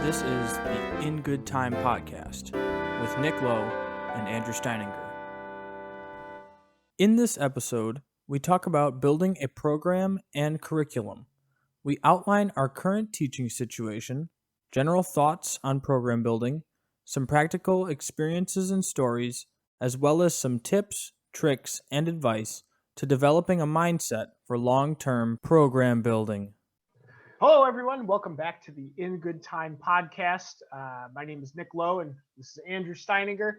This is the In Good Time podcast with Nick Lowe and Andrew Steininger. In this episode, we talk about building a program and curriculum. We outline our current teaching situation, general thoughts on program building, some practical experiences and stories, as well as some tips, tricks, and advice to developing a mindset for long-term program building. Hello, everyone. Welcome back to the In Good Time podcast. My name is Nick Lowe, and this is Andrew Steininger.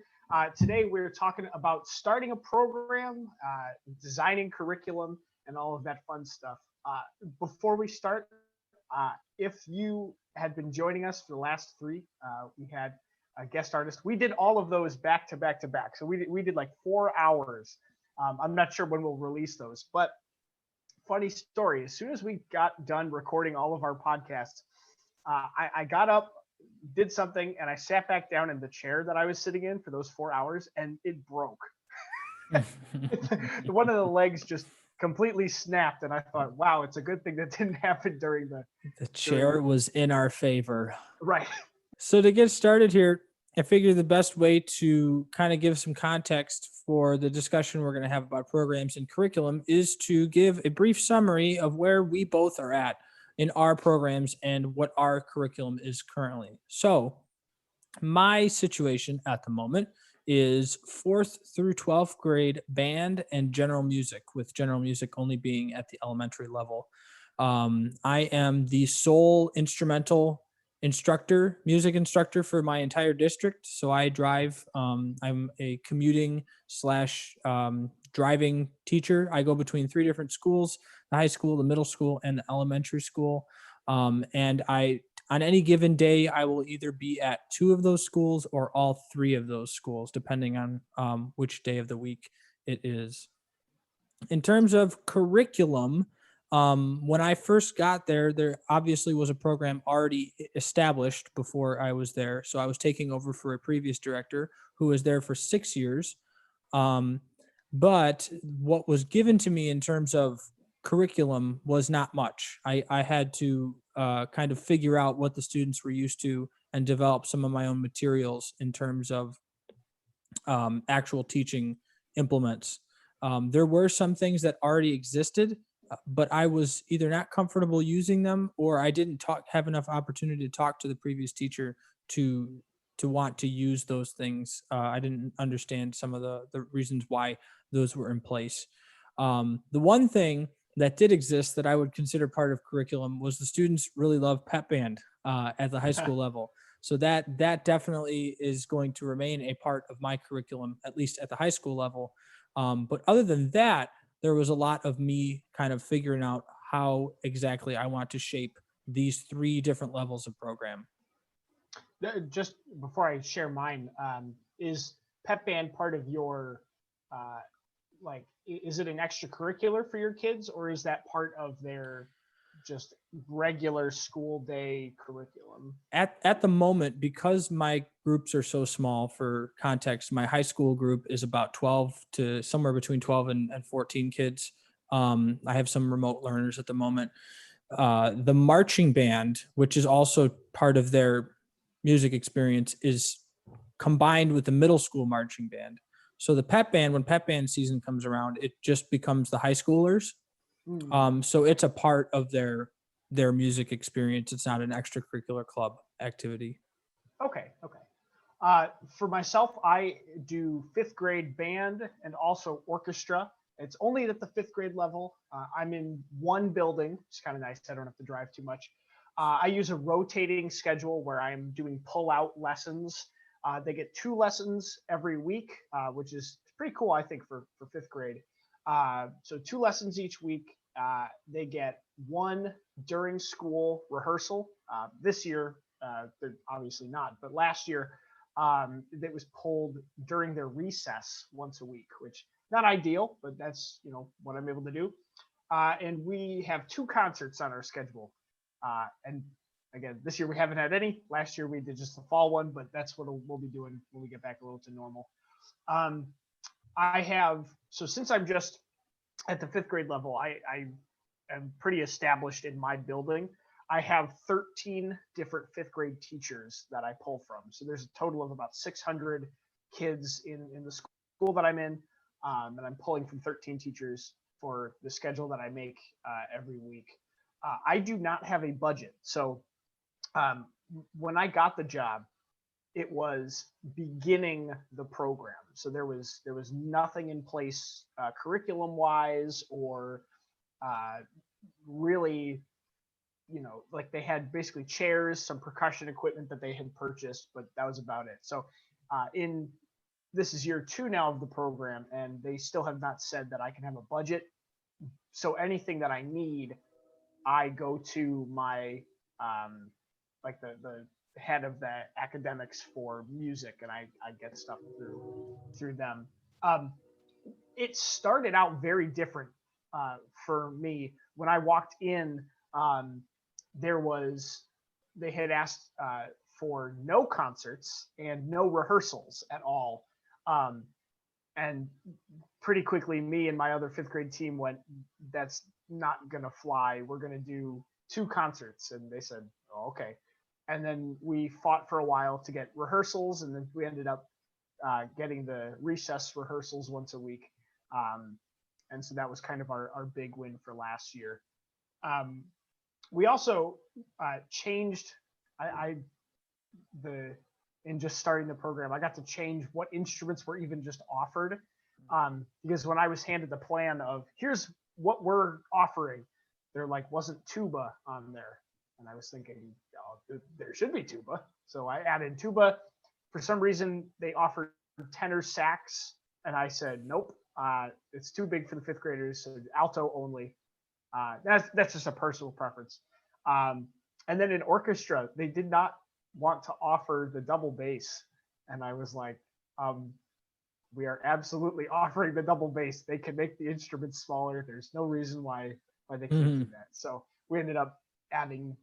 Today, we're talking about starting a program, designing curriculum, and all of that fun stuff. Before we start, if you had been joining us for the last three, we had a guest artist. We did all of those back to back to back. So we did like 4 hours. I'm not sure when we'll release those, but funny story. As soon as we got done recording all of our podcasts, I got up, did something, and I sat back down in the chair that I was sitting in for those 4 hours, and it broke. One of the legs just completely snapped, and I thought, wow, it's a good thing that didn't happen during The chair was in our favor. Right. So to get started here, I figure the best way to kind of give some context for the discussion we're going to have about programs and curriculum is to give a brief summary of where we both are at in our programs and what our curriculum is currently. So my situation at the moment is 4th through 12th grade band and general music, with general music only being at the elementary level. I am the sole instrumental music instructor for my entire district. So I drive. I'm a commuting / driving teacher. I go between 3 different schools: the high school, the middle school, and the elementary school. And on any given day, I will either be at 2 of those schools or all 3 of those schools, depending on which day of the week it is. In terms of curriculum, when I first got there obviously was a program already established before I was there. So I was taking over for a previous director who was there for 6 years. But what was given to me in terms of curriculum was not much. I had to kind of figure out what the students were used to and develop some of my own materials in terms of actual teaching implements. There were some things that already existed, but I was either not comfortable using them or I didn't have enough opportunity to talk to the previous teacher to want to use those things. I didn't understand some of the reasons why those were in place. The one thing that did exist that I would consider part of curriculum was the students really love pep band at the high school level. So that definitely is going to remain a part of my curriculum, at least at the high school level. But other than that, there was a lot of me kind of figuring out how exactly I want to shape these 3 different levels of program. Just before I share mine, is pep band part of your is it an extracurricular for your kids, or is that part of their just regular school day curriculum? At the moment, because my groups are so small, for context, my high school group is about 12 to somewhere between 12 and 14 kids. I have some remote learners at the moment. The marching band, which is also part of their music experience, is combined with the middle school marching band. So the pep band, when pep band season comes around, it just becomes the high schoolers. So it's a part of their music experience. It's not an extracurricular club activity. Okay. For myself, I do 5th grade band and also orchestra. It's only at the 5th grade level. I'm in one building. It's kind of nice. I don't have to drive too much. I use a rotating schedule where I'm doing pull-out lessons. They get 2 lessons every week, which is pretty cool, I think, for 5th grade. So 2 lessons each week. They get 1 during school rehearsal. This year, obviously not, but last year, it was pulled during their recess once a week, which not ideal, but that's what I'm able to do. And we have 2 concerts on our schedule. And again, this year we haven't had any. Last year we did just the fall one, but that's what we'll be doing when we get back a little to normal. So since I'm just at the 5th grade level, I am pretty established in my building. I have 13 different fifth grade teachers that I pull from. So there's a total of about 600 kids in the school that I'm in. And I'm pulling from 13 teachers for the schedule that I make every week. I do not have a budget. So when I got the job, it was beginning the program. So there was nothing in place curriculum wise or really, like they had basically chairs, some percussion equipment that they had purchased, but that was about it. So in this is year 2 now of the program, and they still have not said that I can have a budget. So anything that I need, I go to my like the head of the academics for music, and I get stuff through them. It started out very different for me. When I walked in, they had asked for no concerts and no rehearsals at all. And pretty quickly, me and my other fifth grade team went, that's not going to fly. We're going to do 2 concerts. And they said, oh, okay. And then we fought for a while to get rehearsals. And then we ended up getting the recess rehearsals once a week. And so that was kind of our big win for last year. We also changed in just starting the program, I got to change what instruments were even just offered. Because when I was handed the plan of here's what we're offering, there wasn't tuba on there. And I was thinking, oh, there should be tuba. So I added tuba. For some reason, they offered tenor sax. And I said, nope, it's too big for the fifth graders. So alto only. That's just a personal preference. And then in orchestra, they did not want to offer the double bass. And I was like, we are absolutely offering the double bass. They can make the instruments smaller. There's no reason why they can't do that. So we ended up adding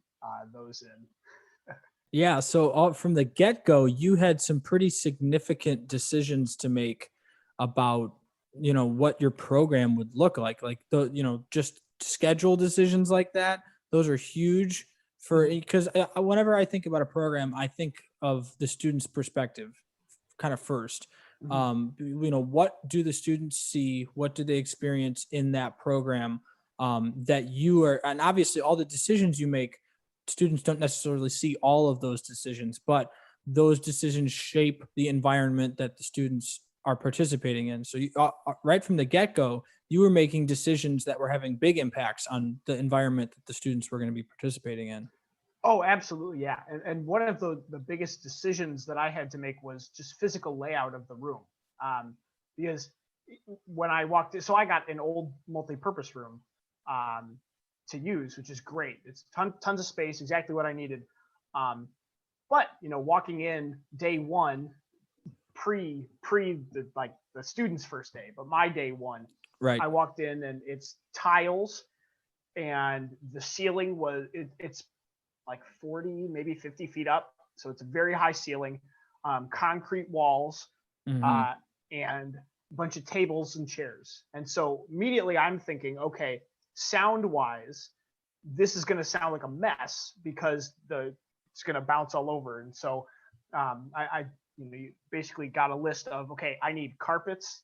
those in. Yeah. So from the get-go, you had some pretty significant decisions to make about, what your program would look like just schedule decisions like that. Those are huge because whenever I think about a program, I think of the student's perspective kind of first. What do the students see? What do they experience in that program that you are, and obviously all the decisions you make, students don't necessarily see all of those decisions, but those decisions shape the environment that the students are participating in. So right from the get-go, you were making decisions that were having big impacts on the environment that the students were going to be participating in. Oh, absolutely. Yeah. And one of the biggest decisions that I had to make was just physical layout of the room. Because when I walked in, so I got an old multi-purpose room to use, which is great. It's tons of space, exactly what I needed. But, walking in day one, pre the students' first day, but my day one, right. I walked in and it's tiles and the ceiling it's like 40, maybe 50 feet up. So it's a very high ceiling, concrete walls, and a bunch of tables and chairs. And so immediately I'm thinking, okay, sound wise, this is going to sound like a mess because it's going to bounce all over. And so I you basically got a list of, okay, I need carpets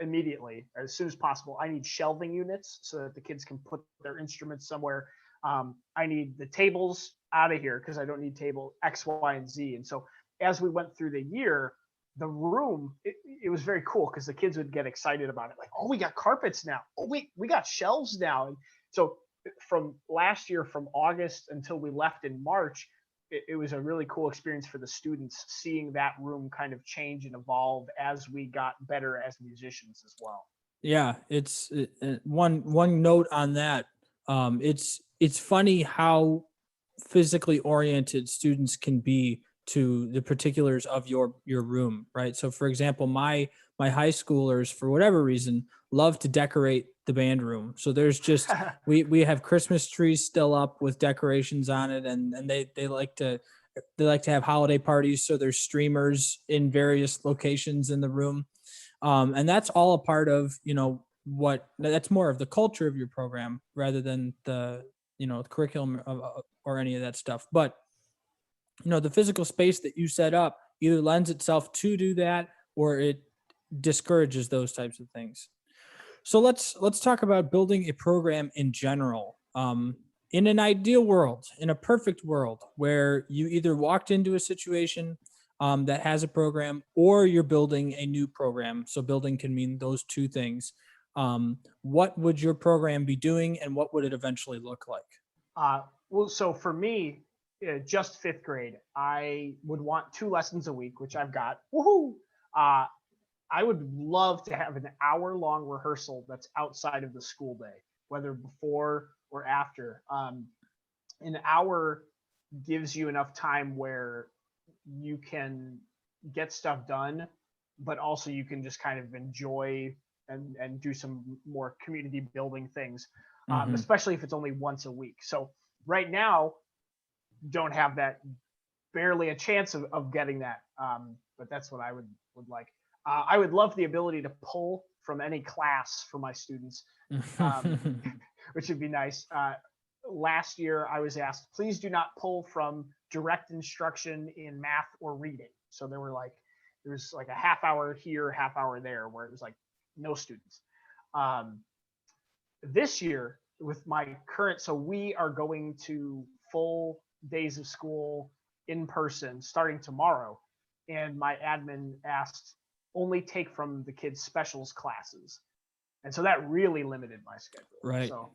immediately, as soon as possible. I need shelving units so that the kids can put their instruments somewhere. I need the tables out of here because I don't need table X, Y, and Z. And so as we went through the year, the room, it was very cool because the kids would get excited about it. Like, oh, we got carpets now. Oh, we got shelves now. And so from last year, from August until we left in March, it was a really cool experience for the students seeing that room kind of change and evolve as we got better as musicians as well. Yeah, it's one note on that. It's funny how physically oriented students can be to the particulars of your room, right? So for example, my high schoolers, for whatever reason, love to decorate the band room. So there's just we have Christmas trees still up with decorations on it, and they like to have holiday parties. So there's streamers in various locations in the room. And that's all a part of, that's more of the culture of your program rather than the curriculum or any of that stuff. But, the physical space that you set up either lends itself to do that, or it discourages those types of things. So let's talk about building a program in general. In an ideal world, in a perfect world, where you either walked into a situation that has a program, or you're building a new program. So building can mean those two things. What would your program be doing, and what would it eventually look like? Well, so for me, just fifth grade, I would want 2 lessons a week, which I've got. Woohoo! Uh, I would love to have an hour-long rehearsal that's outside of the school day, whether before or after. An hour gives you enough time where you can get stuff done, but also you can just kind of enjoy and do some more community building things, especially if it's only once a week. So right now, don't have that, barely a chance of getting that. But that's what I would like. I would love the ability to pull from any class for my students, which would be nice. Last year, I was asked, please do not pull from direct instruction in math or reading. So there was like a half hour here, half hour there, where it was like no students. This year, with my current, so we are going to full days of school in person starting tomorrow. And my admin asked, only take from the kids' specials classes. And so that really limited my schedule. Right. So,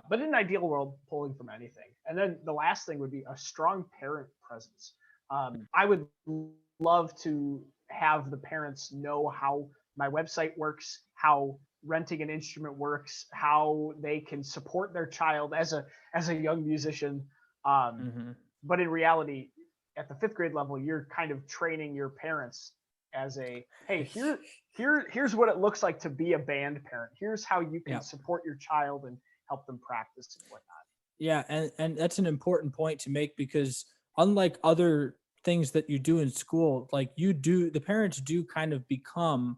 but in an ideal world, pulling from anything. And then the last thing would be a strong parent presence. I would love to have the parents know how my website works, how renting an instrument works, how they can support their child as a young musician. But in reality, at the fifth grade level, you're kind of training your parents as a, hey, here's what it looks like to be a band parent. Here's how you can support your child and help them practice and whatnot. Yeah, and that's an important point to make, because unlike other things that you do in school, like the parents do kind of become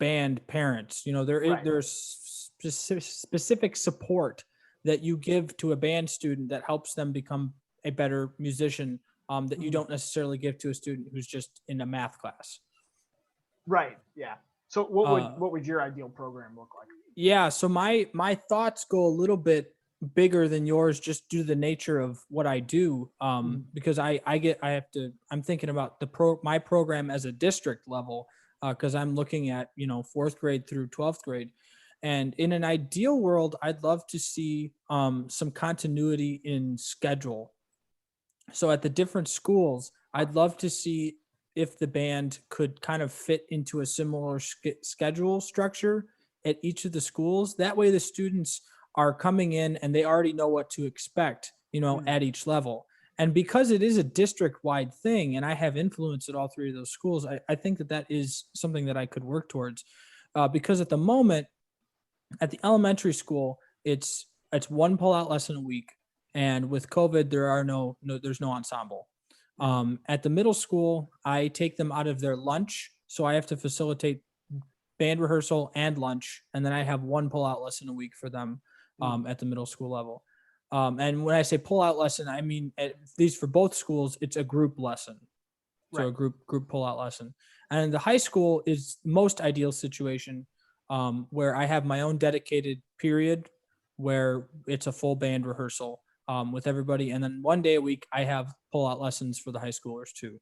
band parents. There's specific support that you give to a band student that helps them become a better musician, that you don't necessarily give to a student who's just in a math class. Right. Yeah. So what would your ideal program look like? Yeah. So my thoughts go a little bit bigger than yours, just due to the nature of what I do. Because I'm thinking about my program as a district level, because I'm looking at, 4th grade through 12th grade. And in an ideal world, I'd love to see some continuity in schedule. So at the different schools, I'd love to see if the band could kind of fit into a similar schedule structure at each of the schools. That way the students are coming in and they already know what to expect, at each level. And because it is a district-wide thing and I have influence at all 3 of those schools, I think that is something that I could work towards. Because at the moment, at the elementary school, it's one pull-out lesson a week. And with COVID, there's no ensemble. At the middle school, I take them out of their lunch. So I have to facilitate band rehearsal and lunch. And then I have one pull-out lesson a week for them at the middle school level. And when I say pull-out lesson, I mean, at least for both schools, it's a group lesson. So a group pull-out lesson. And the high school is most ideal situation, where I have my own dedicated period where it's a full band rehearsal with everybody. And then one day a week, I have pull-out lessons for the high schoolers too.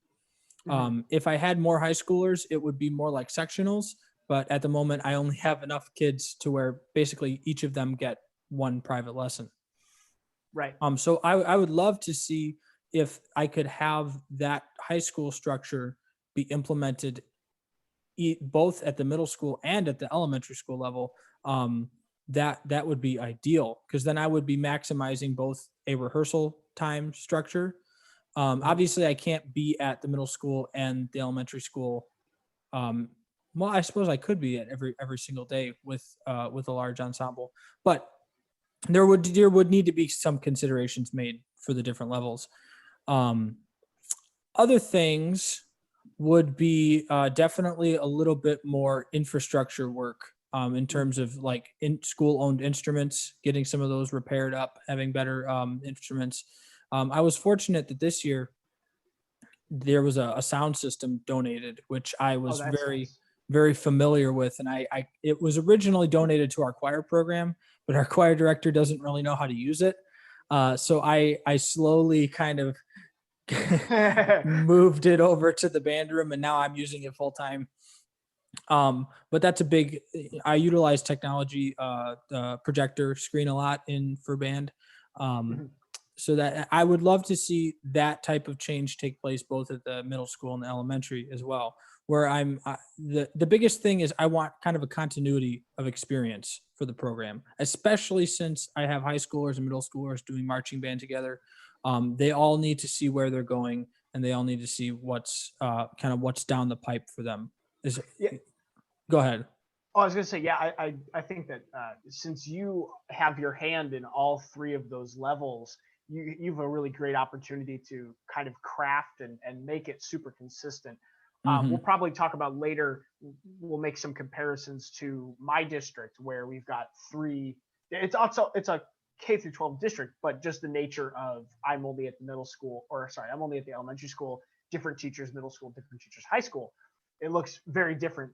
If I had more high schoolers, it would be more like sectionals. But at the moment, I only have enough kids to where basically each of them get one private lesson. Right. So I would love to see if I could have that high school structure be implemented both at the middle school and at the elementary school level. That would be ideal, because then I would be maximizing both a rehearsal time structure. Obviously, I can't be at the middle school and the elementary school. Well, I suppose I could be at every single day with a large ensemble, but there would need to be some considerations made for the different levels. Other things would be definitely a little bit more infrastructure work in terms of like in school owned instruments, getting some of those repaired up, having better instruments. I was fortunate that this year there was a sound system donated, which I Oh, was that's very, nice. very familiar with. And it was originally donated to our choir program, but our choir director doesn't really know how to use it. So I slowly kind of moved it over to the band room, and now I'm using it full time. But that's a big, I utilize technology, the projector screen a lot in for band. Um, Mhm. so that I would love to see that type of change take place both at the middle school and the elementary as well, where the biggest thing is I want kind of a continuity of experience for the program, especially since I have high schoolers and middle schoolers doing marching band together. They all need to see where they're going, and they all need to see what's kind of what's down the pipe for them. Is Yeah. Go ahead. Oh, I was gonna say, yeah, I think that since you have your hand in all three of those levels, you have a really great opportunity to kind of craft and make it super consistent. We'll Hmm. probably talk about later. We'll make some comparisons to my district where we've got three. It's a K through 12 district, but just the nature of I'm only at the middle school, or sorry, I'm only at the elementary school. Different teachers, middle school, different teachers, high school. It looks very different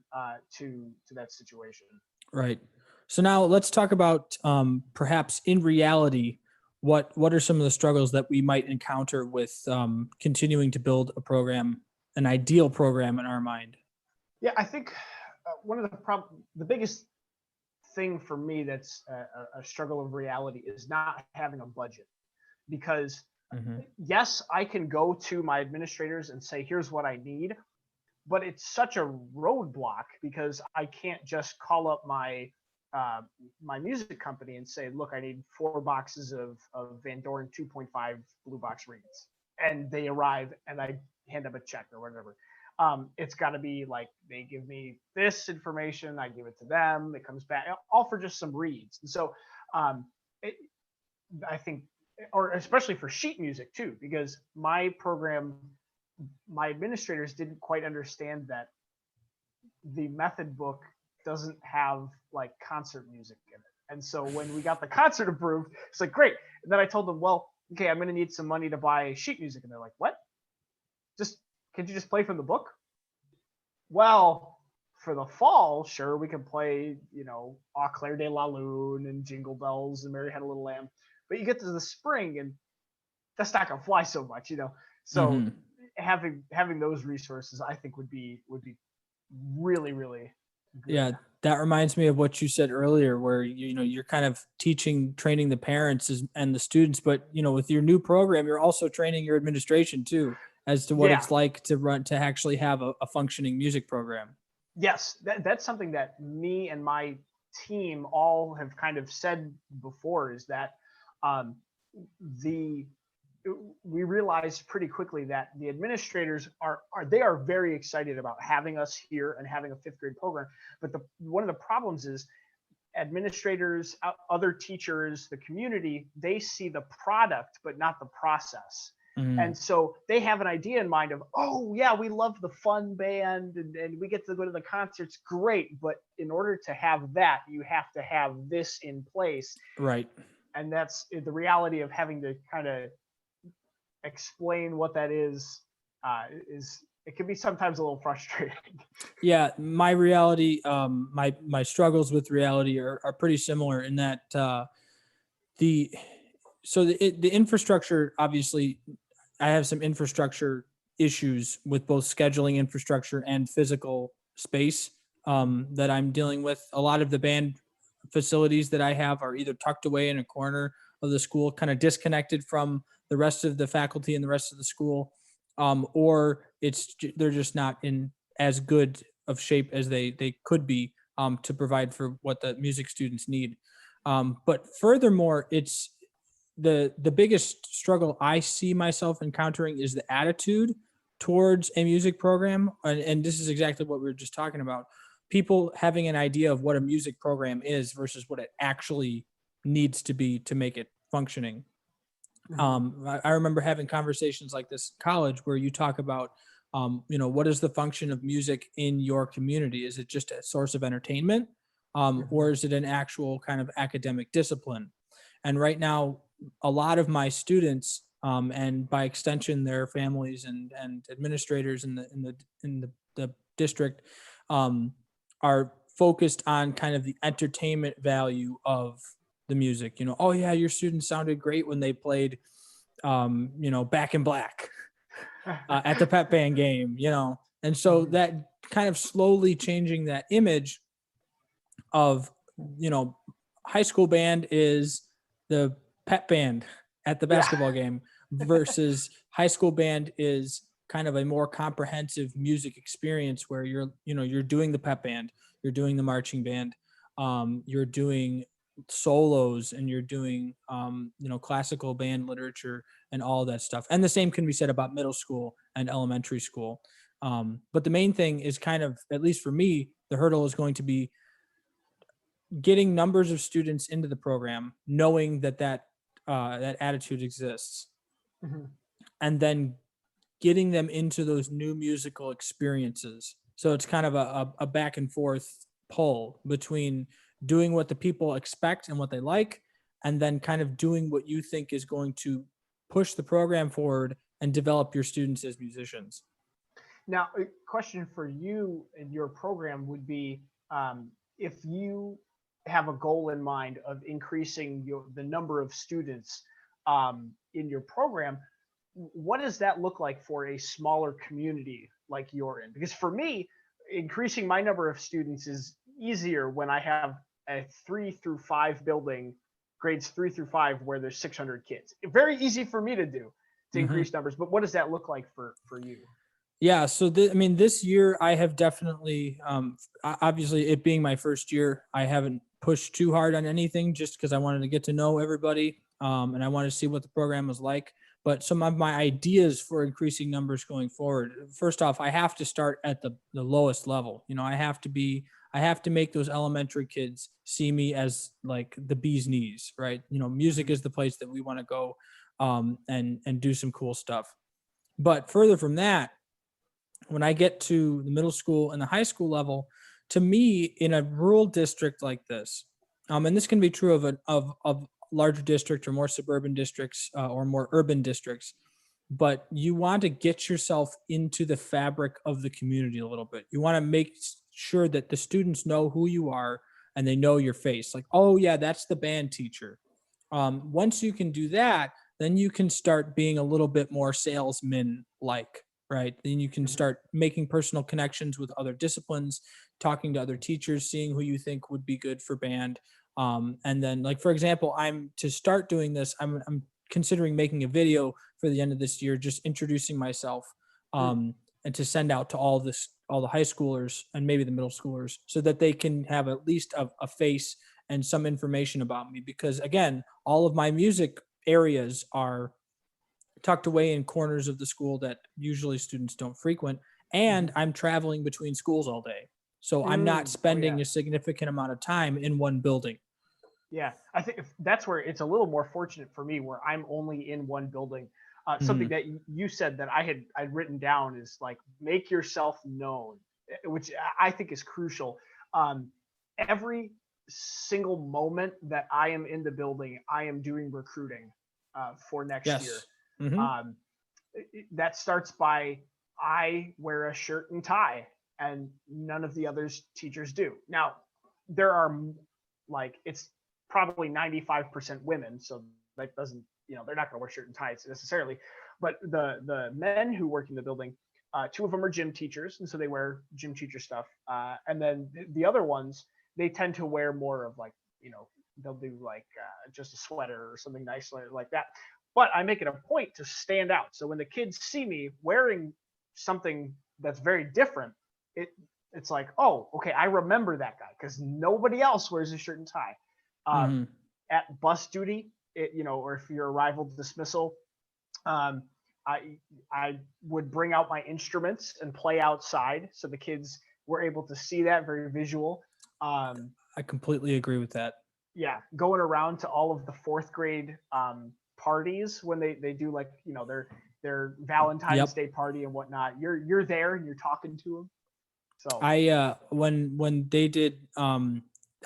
to that situation. Right. So now let's talk about perhaps in reality, what are some of the struggles that we might encounter with continuing to build a program, an ideal program in our mind? Yeah, I think one of the biggest thing for me that's a struggle of reality is not having a budget. Because Hmm. yes, I can go to my administrators and say, here's what I need, but it's such a roadblock because I can't just call up uh, my music company and say, look, I need 4 boxes of Van Doren 2.5 blue box reeds, and they arrive and I hand them a check or whatever. It's got to be like they give me this information, I give it to them, it comes back, all for just some reeds. And so um, it, I think, or especially for sheet music too, because my program, my administrators didn't quite understand that the method book doesn't have like concert music in it. And so when we got the concert approved, it's like, great. And then I told them, well, okay, I'm going to need some money to buy sheet music. And they're like, what? Just, can you just play from the book? Well, for the fall, sure, we can play, Au Clair de la Lune and Jingle Bells and Mary Had a Little Lamb. But you get to the spring and that's not going to fly so much. So Hmm. having those resources, I think would be really, really Yeah, good. that reminds me of what you said earlier, where you're kind of training the parents and the students, but with your new program, you're also training your administration too, as to what Yeah. it's like to actually have a functioning music program. Yes, that's something that me and my team all have kind of said before is that um, the we realized pretty quickly that the administrators are very excited about having us here and having a fifth grade program. But one of the problems is administrators, other teachers, the community, they see the product but not the process. Mhm. And so they have an idea in mind of, oh yeah, we love the fun band and we get to go to the concerts, great. But in order to have that, you have to have this in place. Right. And that's the reality of having to kind of explain what that is it can be sometimes a little frustrating. Yeah, my reality, my struggles with reality are pretty similar in that the the infrastructure, obviously I have some infrastructure issues with both scheduling infrastructure and physical space that I'm dealing with. A lot of the band facilities that I have are either tucked away in a corner of the school, kind of disconnected from the rest of the faculty and the rest of the school, or they're just not in as good of shape as they could be to provide for what the music students need. But furthermore, it's the biggest struggle I see myself encountering is the attitude towards a music program, and this is exactly what we were just talking about. People having an idea of what a music program is versus what it actually needs to be to make it functioning. Mhm. I remember having conversations like this in college where you talk about, what is the function of music in your community? Is it just a source of entertainment, or is it an actual kind of academic discipline? And right now, a lot of my students, and by extension, their families and administrators in the district, um, are focused on kind of the entertainment value of the music. Oh yeah, your students sounded great when they played, Back in Black at the pep band game. And so that kind of slowly changing that image of, high school band is the pep band at the Yeah. basketball game versus high school band is kind of a more comprehensive music experience where you're doing the pep band, you're doing the marching band, you're doing solos, and you're doing classical band literature and all that stuff. And the same can be said about middle school and elementary school. But the main thing is kind of, at least for me, the hurdle is going to be getting numbers of students into the program, knowing that attitude exists, Mhm. and then getting them into those new musical experiences. So it's kind of a back and forth pull between doing what the people expect and what they like, and then kind of doing what you think is going to push the program forward and develop your students as musicians. Now, a question for you and your program would be, if you have a goal in mind of increasing the number of students in your program, what does that look like for a smaller community like you're in? Because for me, increasing my number of students is easier when I have a 3 through 5 building, grades 3 through 5, where there's 600 kids. Very easy for me to do, to Mm-hmm. increase numbers. But what does that look like for you? Yeah, so this year I have definitely, obviously it being my first year, I haven't pushed too hard on anything just because I wanted to get to know everybody, and I wanted to see what the program was like. But some of my ideas for increasing numbers going forward, first off, I have to start at the lowest level. I have to make those elementary kids see me as like the bee's knees, right? Music is the place that we want to go, and do some cool stuff. But further from that, when I get to the middle school and the high school level, to me, in a rural district like this, and this can be true of larger district or more suburban districts, or more urban districts, but you want to get yourself into the fabric of the community a little bit. You want to make sure that the students know who you are and they know your face. Like, oh yeah, that's the band teacher. Once you can do that, then you can start being a little bit more salesman like, right? Then you can Mhm. start making personal connections with other disciplines, talking to other teachers, seeing who you think would be good for band. And then, like, for example, I'm to start doing this, I'm considering making a video for the end of this year, just introducing myself, Mm. and to send out to all the high schoolers and maybe the middle schoolers, so that they can have at least a face and some information about me. Because again, all of my music areas are tucked away in corners of the school that usually students don't frequent. And Mhm. I'm traveling between schools all day. So I'm not Oh yeah. spending a significant amount of time in one building. Yeah, I think that's where it's a little more fortunate for me, where I'm only in one building. Something Mhm. that you said that I'd written down is like, make yourself known, which I think is crucial. Every single moment that I am in the building, I am doing recruiting for next year. Yes. Hmm. Um, that starts by, I wear a shirt and tie, and none of the others teachers do. Now, there are, like, it's probably 95% women, so that doesn't, they're not going to wear shirt and ties necessarily. But the men who work in the building, two of them are gym teachers, and so they wear gym teacher stuff. And then the other ones, they tend to wear more of, like, they'll do like just a sweater or something nice like that. But I make it a point to stand out. So when the kids see me wearing something that's very different, it it's like, oh, okay, I remember that guy, because nobody else wears a shirt and tie. Um, Hmm. at bus duty, or if you're arrival dismissal, um, I would bring out my instruments and play outside, so the kids were able to see that, very visual. Um, I completely agree with that. yeah, going around to all of the fourth grade parties when they do, like, their Valentine's Yep. Day party and whatnot. You're there and you're talking to them. So I when they did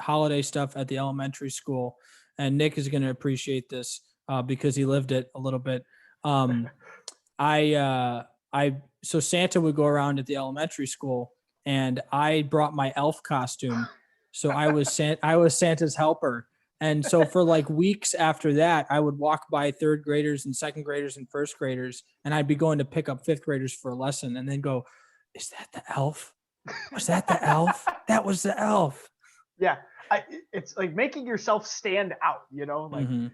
holiday stuff at the elementary school, and Nick is going to appreciate this because he lived it a little bit. So Santa would go around at the elementary school, and I brought my elf costume. So I was Santa's helper. And so for like weeks after that, I would walk by third graders and second graders and first graders, and I'd be going to pick up fifth graders for a lesson and then go, is that the elf? Was that the elf? That was the elf. Yeah. It's like making yourself stand out, like, Mm-hmm.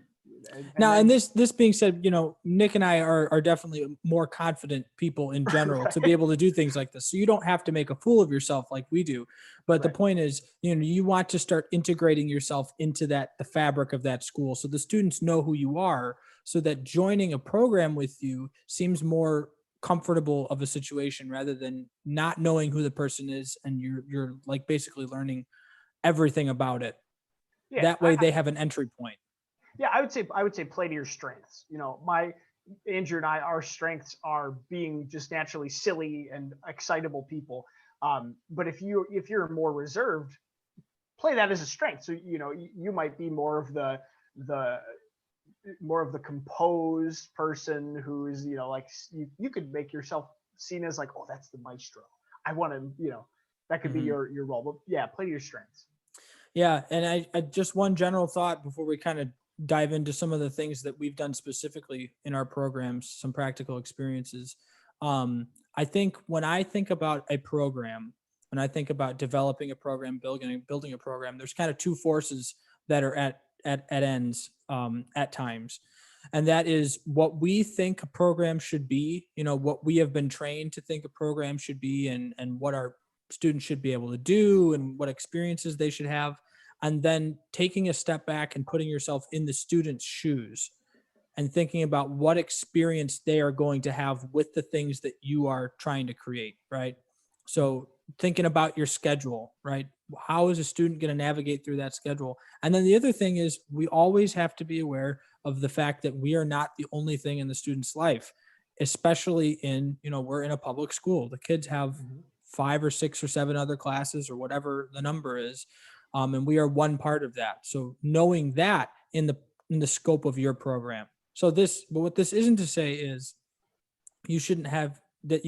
and Now, then, and this being said, Nick and I are definitely more confident people in general to be right. able to do things like this. So you don't have to make a fool of yourself like we do. But the Right. point is, you want to start integrating yourself into the fabric of that school. So the students know who you are, so that joining a program with you seems more comfortable of a situation rather than not knowing who the person is. And you're like basically learning everything about it. Yeah. That way they have an entry point. Yeah, I would say play to your strengths. My Andrew and I, our strengths are being just naturally silly and excitable people. But if you're more reserved, play that as a strength. So you might be the more of the composed person who's like you could make yourself seen as like, oh, that's the maestro. I want to that could be Mhm. your role. But yeah, play to your strengths. Yeah, and I just one general thought before we kind of dive into some of the things that we've done specifically in our programs, some practical experiences. I think when I think about a program, when I think about developing a program, building a program, there's kind of two forces that are at ends at times, and that is what we think a program should be. What we have been trained to think a program should be, and what our students should be able to do, and what experiences they should have, and then taking a step back and putting yourself in the student's shoes and thinking about what experience they are going to have with the things that you are trying to create, right? So thinking about your schedule, right? How is a student going to navigate through that schedule? And then the other thing is we always have to be aware of the fact that we are not the only thing in the student's life, especially we're in a public school. The kids have Mhm. 5 or 6 or 7 other classes or whatever the number is. And we are one part of that. So knowing that in the scope of your program. But what this isn't to say is you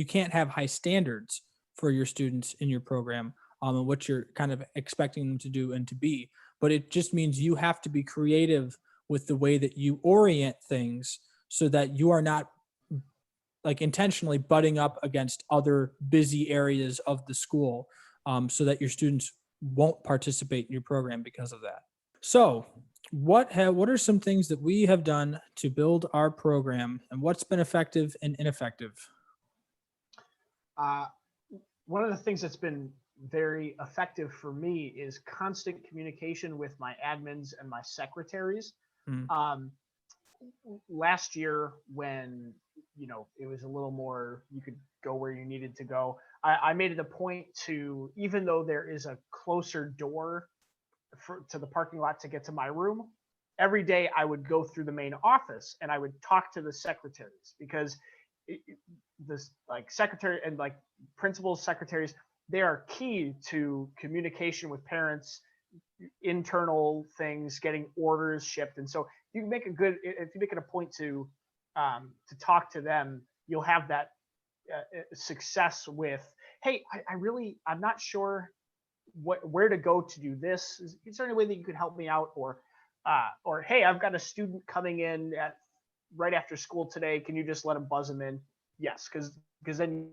can't have high standards for your students in your program, and what you're kind of expecting them to do and to be. But it just means you have to be creative with the way that you orient things so that you are not like intentionally butting up against other busy areas of the school, so that your students won't participate in your program because of that. So what are some things that we have done to build our program, and what's been effective and ineffective? Uh, One of the things that's been very effective for me is constant communication with my admins and my secretaries. Mm, Um, Last year, when it was a little more, you could go where you needed to go. I made it a point to, even though there is a closer door to the parking lot to get to my room, every day I would go through the main office and I would talk to the secretaries, because this like secretary and like principals, secretaries, they are key to communication with parents, internal things, getting orders shipped. And so you make if you make it a point to talk to them, you'll have that success with, hey, I'm not sure where to go to do this. Is there any way that you could help me out? Or hey, I've got a student coming in right after school today. Can you just let him buzz them in? Yes, because then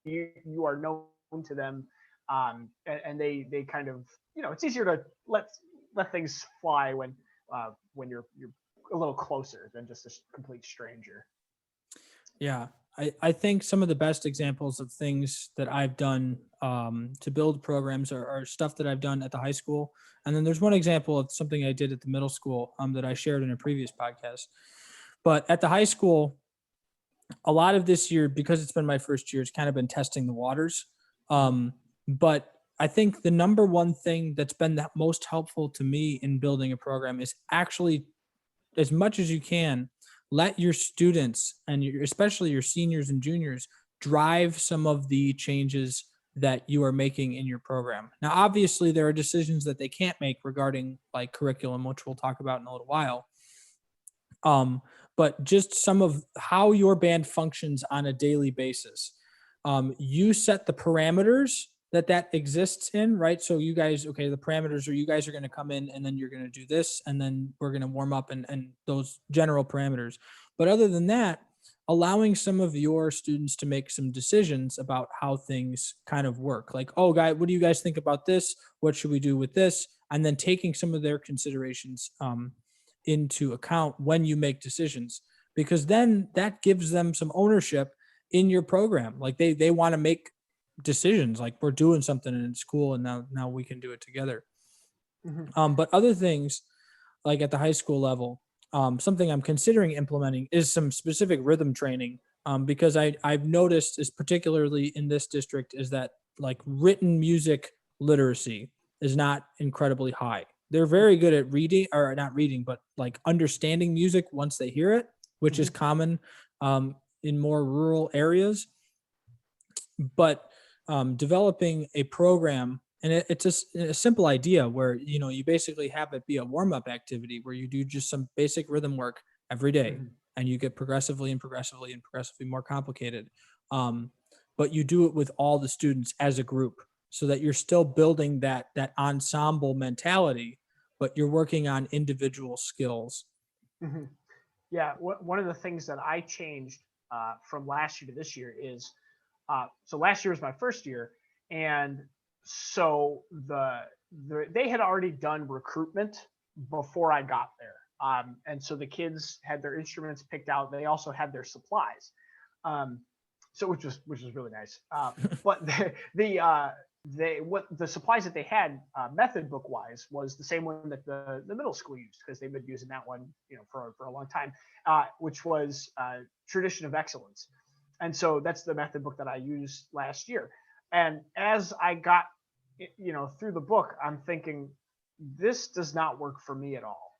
you are known to them, and they kind of, it's easier to let things fly when you're a little closer than just a complete stranger. yeah, I think some of the best examples of things that I've done to build programs are stuff that I've done at the high school. And then there's one example of something I did at the middle school that I shared in a previous podcast. But at the high school, a lot of this year, because it's been my first year, it's kind of been testing the waters. But I think the number one thing that's been the most helpful to me in building a program is actually, as much as you can, let your students and especially your seniors and juniors drive some of the changes that you are making in your program. Now, obviously, there are decisions that they can't make regarding like curriculum, which we'll talk about in a little while. But just some of how your band functions on a daily basis. You set the parameters that exists in, right? So you guys, okay, the parameters are you guys are going to come in and then you're going to do this and then we're going to warm up and those general parameters. But other than that, allowing some of your students to make some decisions about how things kind of work. Like, oh, guy, what do you guys think about this? What should we do with this? And then taking some of their considerations into account when you make decisions, because then that gives them some ownership in your program. Like they want to make decisions, like we're doing something and it's cool and now we can do it together. But other things like at the high school level, something I'm considering implementing is some specific rhythm training, because I've noticed is particularly in this district is that like written music literacy is not incredibly high. They're very good at reading, or not reading, but like understanding music once they hear it, which is common in more rural areas. But developing a program, and it's just a simple idea where you basically have it be a warm-up activity where you do just some basic rhythm work every day, and you get progressively more complicated. But you do it with all the students as a group, so that you're still building that ensemble mentality, but you're working on individual skills. Yeah, one of the things that I changed from last year to this year is, so last year was my first year, and so they had already done recruitment before I got there, and so the kids had their instruments picked out. They also had their supplies, so which was really nice. But what the supplies that they had method book wise was the same one that the middle school used, because they've been using that one for a long time, which was Tradition of Excellence. And so that's the method book that I used last year. And as I got through the book, I'm thinking this does not work for me at all.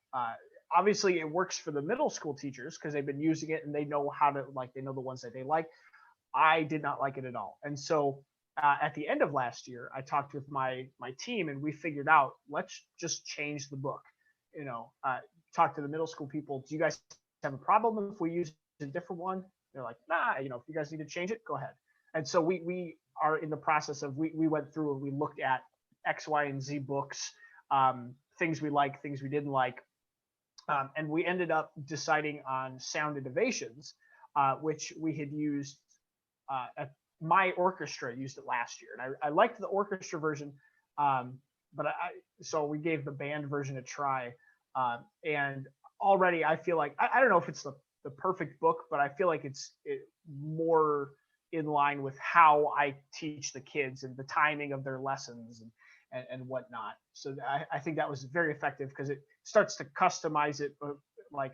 Obviously it works for the middle school teachers because they've been using it and they know how to, like, they know the ones that they like. I did not like it at all. And so at the end of last year, I talked with my team and we figured out, let's just change the book. Talk to the middle school people. Do you guys have a problem if we use a different one? They're like, nah, if you guys need to change it, go ahead. And so we are in the process of, we went through and we looked at X, Y, and Z books, things we liked, things we didn't like. And we ended up deciding on Sound Innovations, which we had used at my orchestra used it last year. And I liked the orchestra version, but so we gave the band version a try. And already I feel like, I don't know if it's the perfect book, but I feel like it's more in line with how I teach the kids and the timing of their lessons and whatnot. So I think that was very effective because it starts to customize it like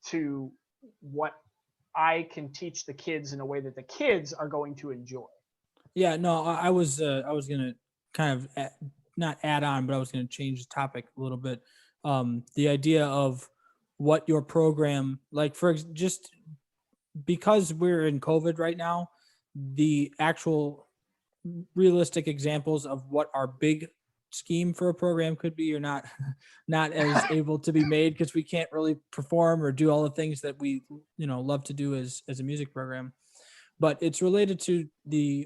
to what I can teach the kids in a way that the kids are going to enjoy. Yeah, no, I was gonna kind of not add on, but I was gonna change the topic a little bit. The idea of what your program, like just because we're in COVID right now, the actual realistic examples of what our big scheme for a program could be are not as able to be made because we can't really perform or do all the things that we love to do as a music program. But it's related to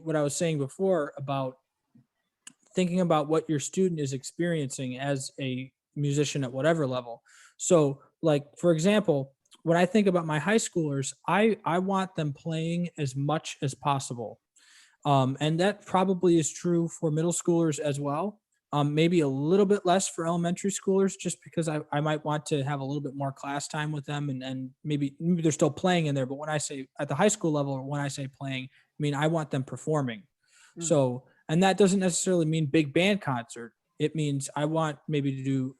what I was saying before about thinking about what your student is experiencing as a musician at whatever level. So like, for example, when I think about my high schoolers, I want them playing as much as possible. And that probably is true for middle schoolers as well. Maybe a little bit less for elementary schoolers, just because I might want to have a little bit more class time with them, and maybe they're still playing in there. But when I say at the high school level, or when I say playing, I mean I want them performing. So, and that doesn't necessarily mean big band concert. It means I want maybe to do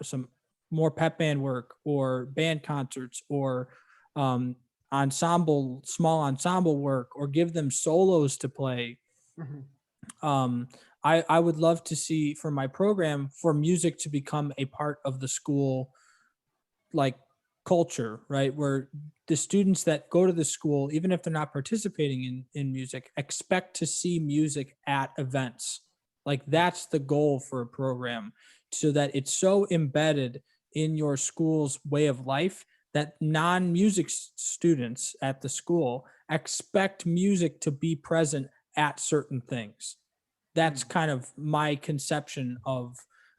some more pep band work or band concerts or small ensemble work, or give them solos to play. I would love to see for my program for music to become a part of the school, like culture, right? Where the students that go to the school, even if they're not participating in music, expect to see music at events. Like that's the goal for a program, so that it's so embedded in your school's way of life that non-music students at the school expect music to be present at certain things. That's Mm. kind of my conception of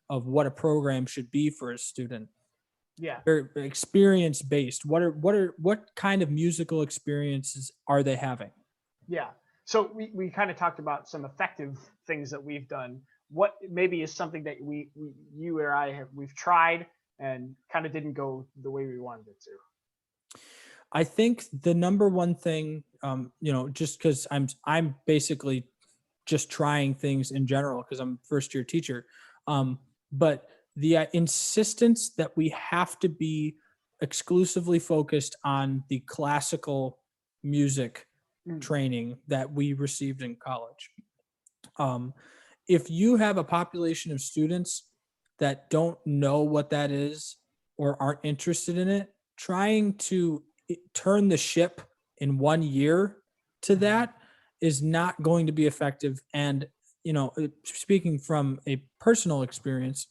what a program should be for a student. Yeah. They're experience based. What kind of musical experiences are they having? Yeah. So we kind of talked about some effective things that we've done. What maybe is something that you or I we've tried and kind of didn't go the way we wanted it to. I think the number one thing, just because I'm basically just trying things in general because I'm a first year teacher, but the insistence that we have to be exclusively focused on the classical music Mm. training that we received in college. Um, if you have a population of students that don't know what that is or aren't interested in it, trying to turn the ship in 1 year to Mhm. that is not going to be effective. And, speaking from a personal experience,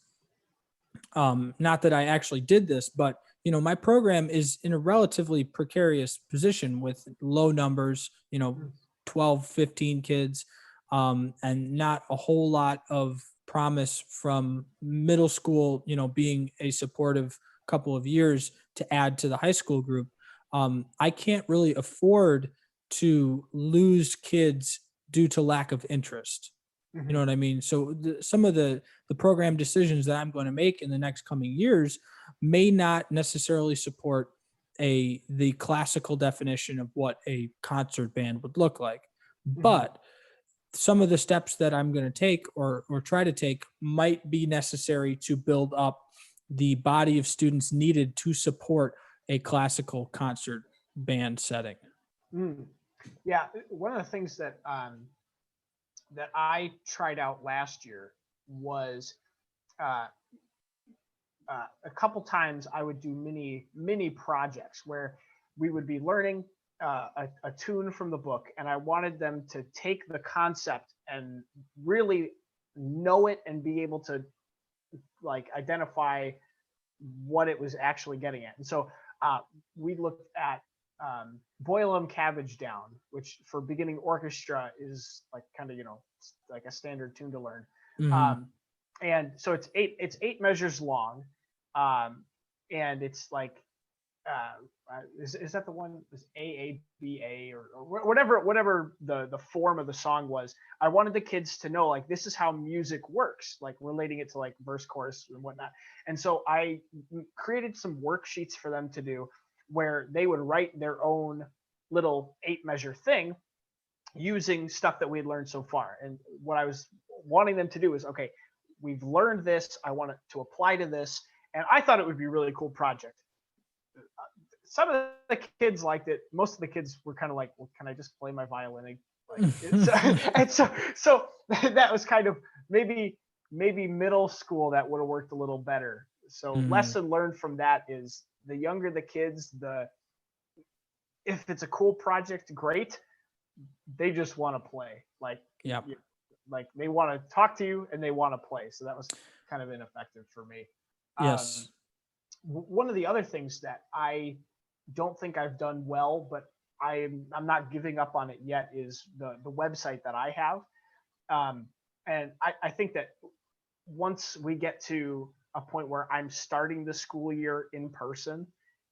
not that I actually did this, but my program is in a relatively precarious position with low numbers, Mm. 12, 15 kids, and not a whole lot of promise from middle school, being a supportive couple of years to add to the high school group. I can't really afford to lose kids due to lack of interest. You know Mhm. what I mean? So some of the program decisions that I'm going to make in the next coming years may not necessarily support the classical definition of what a concert band would look like. Mhm. But some of the steps that I'm going to take or try to take might be necessary to build up the body of students needed to support a classical concert band setting. Mm. Yeah. One of the things that I tried out last year was uh, a couple times I would do mini projects where we would be learning a tune from the book, and I wanted them to take the concept and really know it and be able to like identify what it was actually getting at. And so uh, we looked at Boil 'em Cabbage Down, which for beginning orchestra is like kind of like a standard tune to learn. Mm-hmm. Um, and so it's eight measures long, um, and it's like is that the one is AABA or whatever the form of the song was. I wanted the kids to know like this is how music works, like relating it to like verse chorus and whatnot. And so I created some worksheets for them to do where they would write their own little 8 measure thing using stuff that we had learned so far. And what I was wanting them to do is, okay, we've learned this, I want it to apply to this. And I thought it would be a really cool project. Some of the kids liked it. Most of the kids were kind of like, well, can I just play my violin? Like it's and so that was kind of maybe middle school that would have worked a little better. So Mm-hmm. lesson learned from that is the younger the kids, the if it's a cool project, great. They just want to play. Yep. Like they want to talk to you and they want to play. So that was kind of ineffective for me. Um, Yes. one of the other things that I don't think I've done well, but I'm not giving up on it yet, is the website that I have. And I think that once we get to a point where I'm starting the school year in person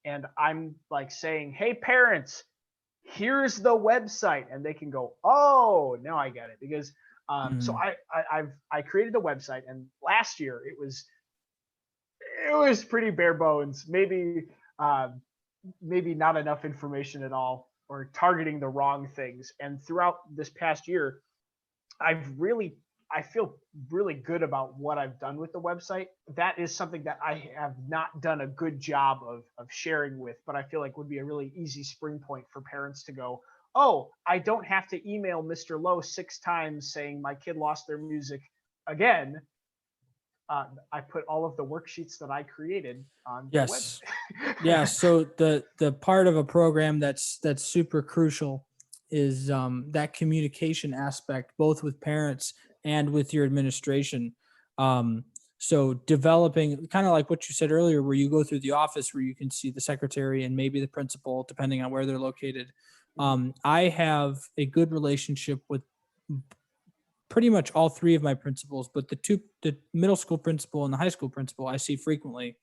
and I'm like saying, hey parents, here's the website, and they can go, oh, now I get it. Because so Mm-hmm. I created a website, and last year it was pretty bare bones. Maybe not enough information at all, or targeting the wrong things. And throughout this past year, I feel really good about what I've done with the website. That is something that I have not done a good job of sharing with, but I feel like would be a really easy spring point for parents to go, oh, I don't have to email Mr. Lowe 6 times saying my kid lost their music again. I put all of the worksheets that I created on the Yes. website. Yeah. So the part of a program that's super crucial is that communication aspect, both with parents and with your administration. Um, so developing kind of like what you said earlier, where you go through the office where you can see the secretary and maybe the principal, depending on where they're located. I have a good relationship with pretty much all three of my principals, but the middle school principal and the high school principal I see frequently.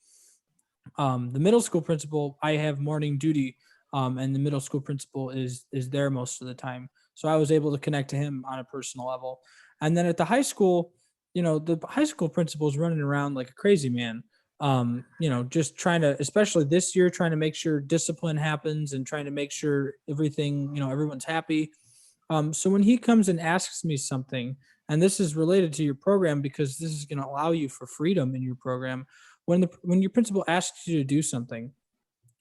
The middle school principal, I have morning duty, and the middle school principal is there most of the time. So I was able to connect to him on a personal level. And then at the high school, the high school principal is running around like a crazy man. Just trying to, especially this year, trying to make sure discipline happens and trying to make sure everything, everyone's happy. So when he comes and asks me something, and this is related to your program because this is going to allow you for freedom in your program, when your principal asks you to do something,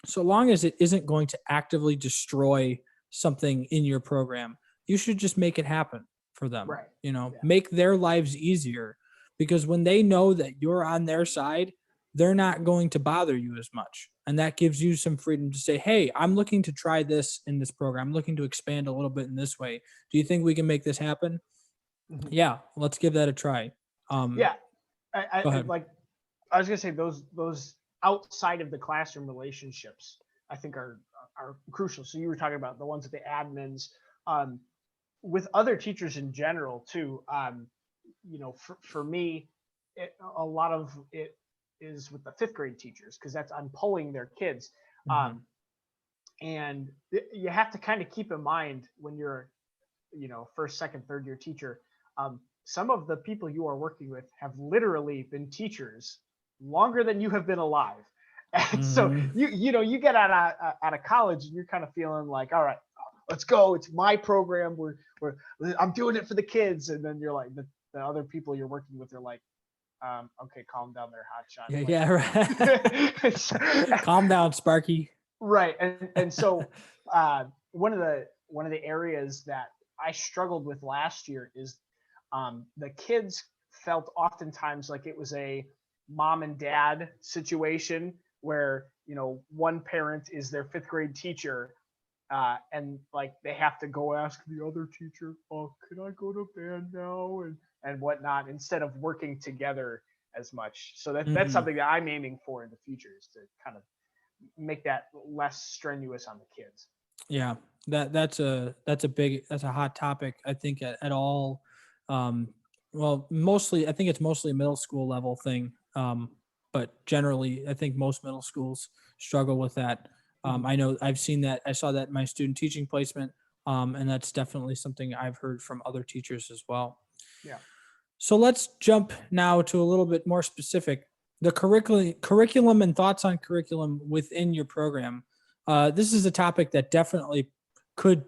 so long as it isn't going to actively destroy something in your program, you should just make it happen for them. Right. Yeah. Make their lives easier, because when they know that you're on their side, they're not going to bother you as much. And that gives you some freedom to say, hey, I'm looking to try this in this program. I'm looking to expand a little bit in this way. Do you think we can make this happen? Mhm. Yeah, let's give that a try. Yeah. Go I ahead. like I was gonna say those outside of the classroom relationships I think are crucial. So you were talking about the ones with the admins, um, with other teachers in general too. For me, a lot of it is with the fifth grade teachers because that's I'm pulling their kids, Mhm. um, and you have to kind of keep in mind when you're first, second, third year teacher. Some of the people you are working with have literally been teachers longer than you have been alive. And so Mhm. you get out of college and you're kind of feeling like, all right, let's go. It's my program. I'm doing it for the kids. And then you're like, the other people you're working with are like, okay, calm down there, hotshot. Yeah, Like, yeah, right. Calm down, Sparky. right. And so one of the areas that I struggled with last year is the kids felt oftentimes like it was a mom and dad situation where one parent is their fifth grade teacher, and like they have to go ask the other teacher, oh, can I go to band now, and whatnot, instead of working together as much. So that's Mhm. something that I'm aiming for in the future, is to kind of make that less strenuous on the kids. Yeah, that's a hot topic. I think at all. Um, well, mostly I think it's mostly a middle school level thing. But generally, I think most middle schools struggle with that. Mhm. I know I've seen that. I saw that in my student teaching placement, and that's definitely something I've heard from other teachers as well. Yeah. So let's jump now to a little bit more specific. The curriculum and thoughts on curriculum within your program. This is a topic that definitely could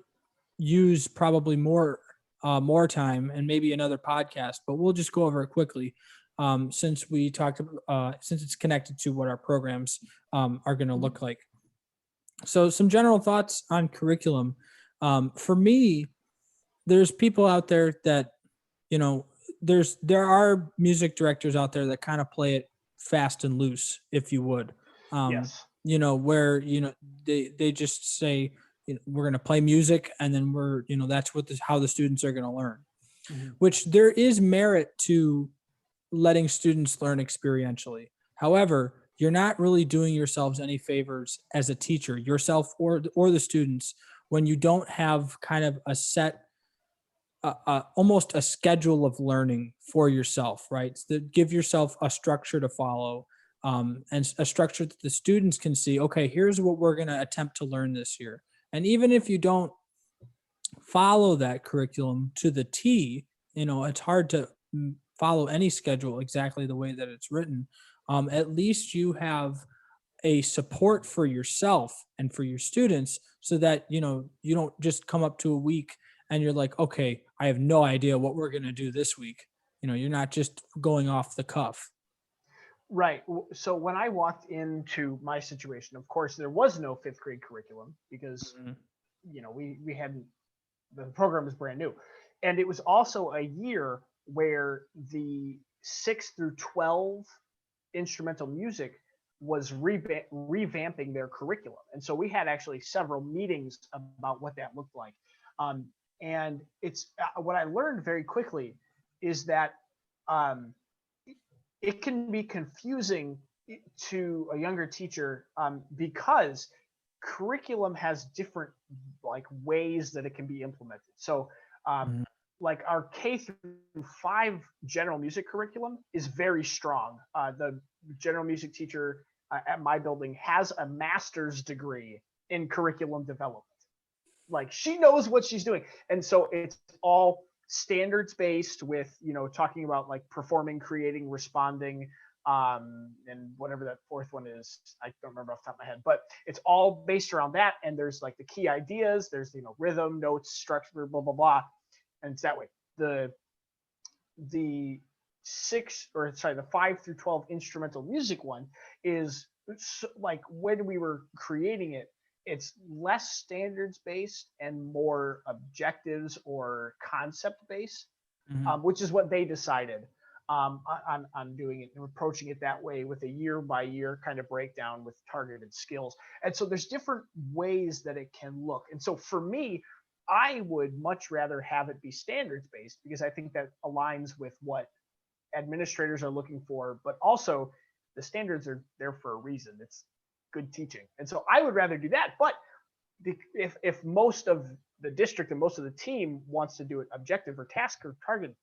use probably more time and maybe another podcast, but we'll just go over it quickly, since we talked since it's connected to what our programs are going to Mhm. look like. So some general thoughts on curriculum. For me, there's people out there that you know there are music directors out there that kind of play it fast and loose, if you would. Yes. Where they just say, we're going to play music, and then that's how the students are going to learn, Mhm. which there is merit to letting students learn experientially. However, you're not really doing yourselves any favors as a teacher, yourself or the students, when you don't have kind of a set almost a schedule of learning for yourself, right? So give yourself a structure to follow, and a structure that the students can see. Okay, here's what we're going to attempt to learn this year. And even if you don't follow that curriculum to the T, it's hard to follow any schedule exactly the way that it's written. At least you have a support for yourself and for your students, so that you don't just come up to a week and you're like, okay, I have no idea what we're going to do this week. You're not just going off the cuff. Right. So when I walked into my situation, of course, there was no fifth grade curriculum because Mhm. we hadn't, the program was brand new, and it was also a year where the 6 through 12 instrumental music was revamping their curriculum. And so we had actually several meetings about what that looked like. Um, and it's what I learned very quickly is that it can be confusing to a younger teacher because curriculum has different like ways that it can be implemented. So like our K-5 general music curriculum is very strong. The general music teacher at my building has a master's degree in curriculum development. Like she knows what she's doing. And so it's all standards based with, talking about like performing, creating, responding, and whatever that fourth one is, I don't remember off the top of my head, but it's all based around that. And there's like the key ideas, there's, rhythm, notes, structure, blah, blah, blah. And it's that way. The 5 through 12 instrumental music one is like when we were creating it, it's less standards based and more objectives or concept based, which is what they decided on doing it and approaching it that way with a year by year kind of breakdown with targeted skills. And so there's different ways that it can look. And so for me, I would much rather have it be standards based because I think that aligns with what administrators are looking for, but also the standards are there for a reason. It's good teaching. And so I would rather do that. But if most of the district and most of the team wants to do it objective or task or target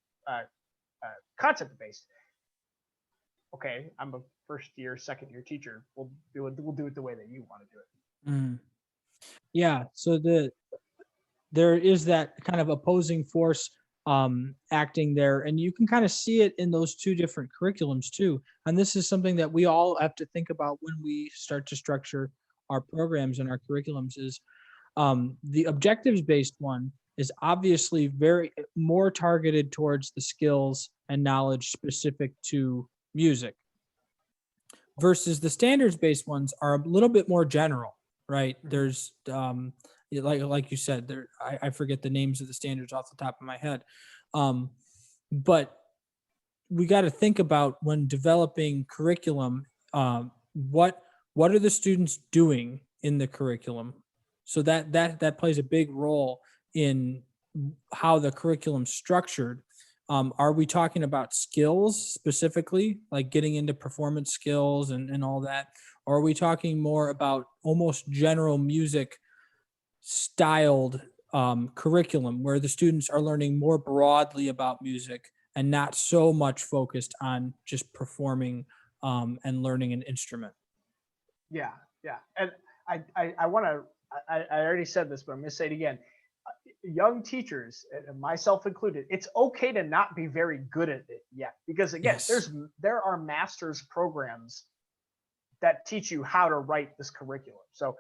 concept based, okay, I'm a first year, second year teacher. We'll do it the way that you want to do it. Yeah. So there is that kind of opposing force acting there, and you can kind of see it in those two different curriculums too. And this is something that we all have to think about when we start to structure our programs and our curriculums is the objectives based one is obviously very more targeted towards the skills and knowledge specific to music versus the standards based ones are a little bit more general, right? There's like you said, there I forget the names of the standards off the top of my head, but we got to think about when developing curriculum, what are the students doing in the curriculum, so that plays a big role in how the curriculum's structured. Are we talking about skills specifically, like getting into performance skills and all that, or are we talking more about almost general music styled curriculum where the students are learning more broadly about music and not so much focused on just performing and learning an instrument? Yeah. And I want to, I already said this, but I'm going to say it again. Young teachers, and myself included, it's okay to not be very good at it yet, because again, Yes. there are master's programs that teach you how to write this curriculum. So,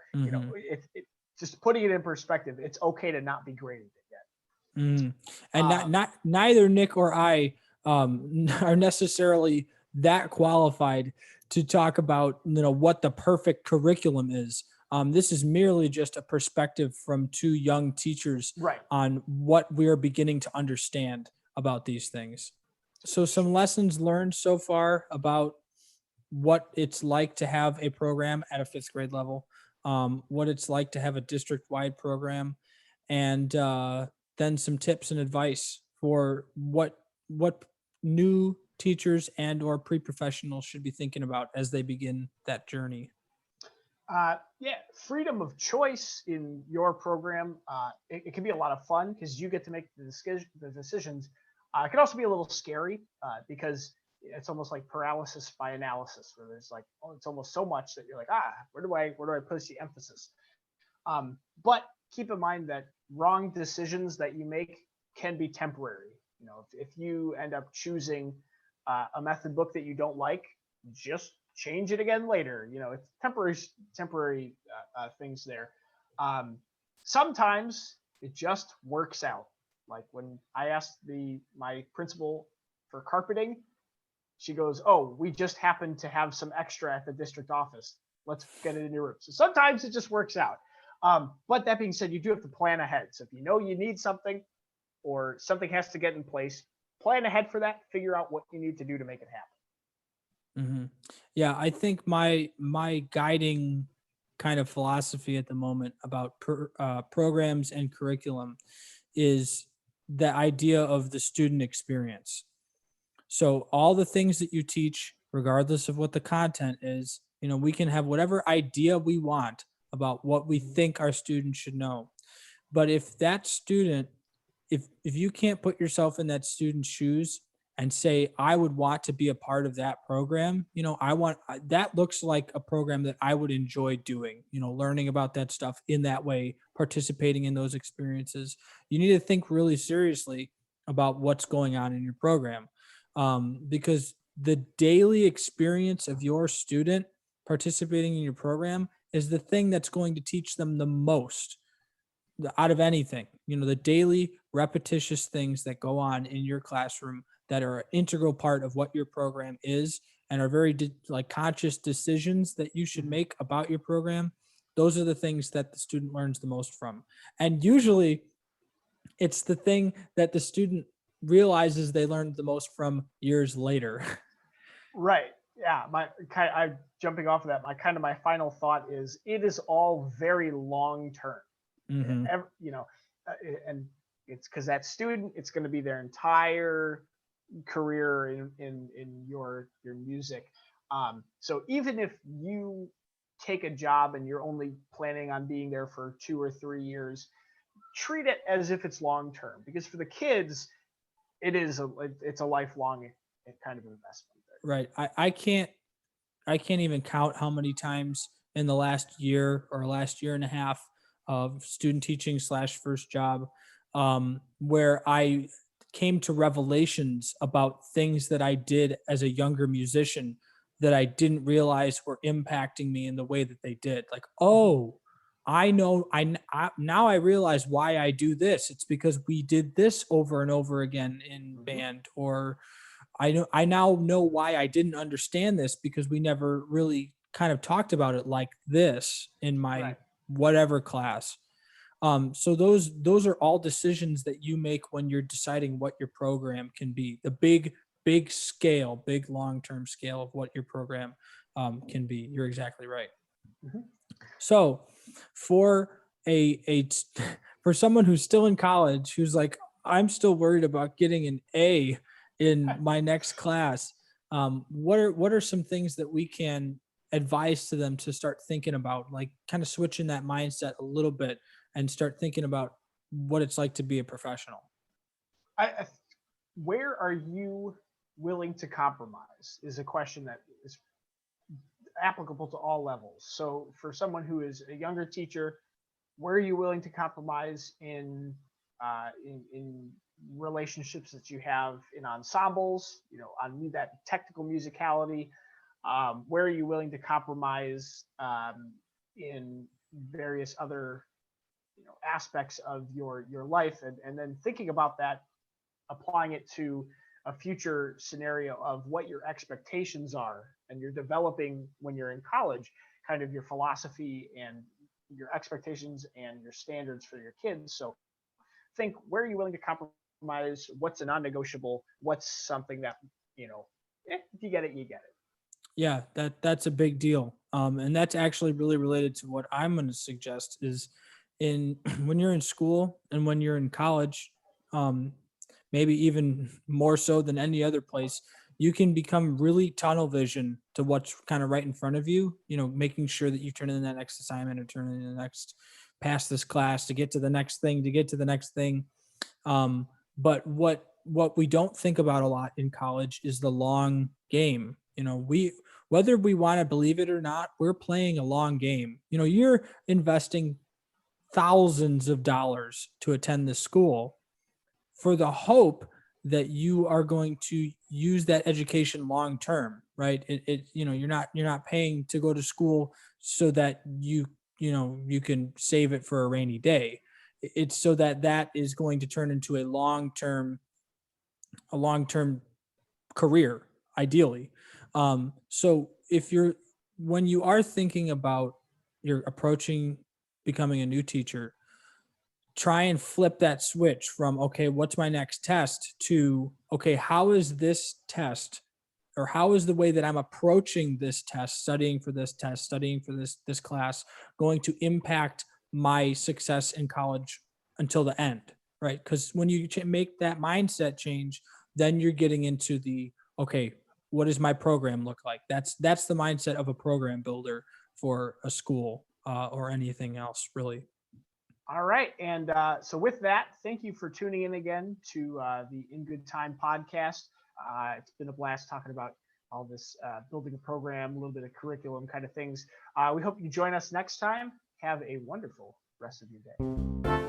just putting it in perspective, it's okay to not be great at it yet. And neither Nick or I are necessarily that qualified to talk about what the perfect curriculum is. This is merely just a perspective from two young teachers Right. on what we are beginning to understand about these things. So some lessons learned so far about what it's like to have a program at a fifth grade level, what it's like to have a district-wide program, and then some tips and advice for what new teachers and or pre-professionals should be thinking about as they begin that journey. Freedom of choice in your program. It can be a lot of fun because you get to make the decisions. It can also be a little scary because it's almost like paralysis by analysis, where there's like, it's almost so much that you're like, where do I place the emphasis? But keep in mind that wrong decisions that you make can be temporary. If you end up choosing a method book that you don't like, just change it again later. It's temporary things there. Sometimes it just works out. Like when I asked my principal for carpeting, she goes, "Oh, we just happen to have some extra at the district office. Let's get it in your room." So sometimes it just works out. But that being said, you do have to plan ahead. So if you need something or something has to get in place, plan ahead for that, figure out what you need to do to make it happen. Yeah, I think my guiding kind of philosophy at the moment about programs and curriculum is the idea of the student experience. So all the things that you teach, regardless of what the content is, we can have whatever idea we want about what we think our students should know. But if that student, if you can't put yourself in that student's shoes and say, I would want to be a part of that program, that looks like a program that I would enjoy doing, learning about that stuff in that way, participating in those experiences. You need to think really seriously about what's going on in your program, because the daily experience of your student participating in your program is the thing that's going to teach them the most out of anything. The daily repetitious things that go on in your classroom that are an integral part of what your program is and are very like conscious decisions that you should make about your program. Those are the things that the student learns the most from. And usually it's the thing that the student realizes they learned the most from years later. Right. Yeah. I jumping off of that. My final thought is it is all very long term. Mm-hmm. And it's because that student, it's going to be their entire career in your music. So even if you take a job and you're only planning on being there for 2 or 3 years, treat it as if it's long term, because for the kids, it's a lifelong kind of investment. Right. I can't even count how many times in the last year or last year and a half of student teaching / first job, where I came to revelations about things that I did as a younger musician that I didn't realize were impacting me in the way that they did. Like, oh, I know, now I realize why I do this. It's because we did this over and over again in band, or I now know why I didn't understand this because we never really kind of talked about it like this in my Right. whatever class. So those are all decisions that you make when you're deciding what your program can be. The big scale, big long-term scale of what your program can be. You're exactly right. Mm-hmm. So for for someone who's still in college, who's like, I'm still worried about getting an A in my next class, what are some things that we can advise to them to start thinking about, like kind of switching that mindset a little bit and start thinking about what it's like to be a professional? Where are you willing to compromise is a question that is applicable to all levels. So for someone who is a younger teacher, where are you willing to compromise in relationships that you have in ensembles, on that technical musicality? Where are you willing to compromise in various other aspects of your life, and then thinking about that, applying it to a future scenario of what your expectations are, and you're developing when you're in college, kind of your philosophy and your expectations and your standards for your kids. So think, where are you willing to compromise? What's a non-negotiable? What's something that, if you get it, you get it. Yeah, that's a big deal. And that's actually really related to what I'm going to suggest is in when you're in school and when you're in college, maybe even more so than any other place, you can become really tunnel vision to what's kind of right in front of you, making sure that you turn in that next assignment or turn in the next, pass this class to get to the next thing, to get to the next thing. But what we don't think about a lot in college is the long game. Whether we want to believe it or not, we're playing a long game. You're investing thousands of dollars to attend this school for the hope that you are going to use that education long term, right? You're not paying to go to school so that you can save it for a rainy day. It's so that is going to turn into a long-term career, ideally. So when you are thinking about you're approaching becoming a new teacher, try and flip that switch from, okay, what's my next test, to, okay, how is this test, or how is the way that I'm approaching this test, studying for this test, studying for this class, going to impact my success in college until the end, right? Because when you make that mindset change, then you're getting into the, okay, what does my program look like? That's the mindset of a program builder for a school, or anything else, really. All right. And so with that, thank you for tuning in again to the In Good Time podcast. It's been a blast talking about all this building a program, a little bit of curriculum kind of things. We hope you join us next time. Have a wonderful rest of your day.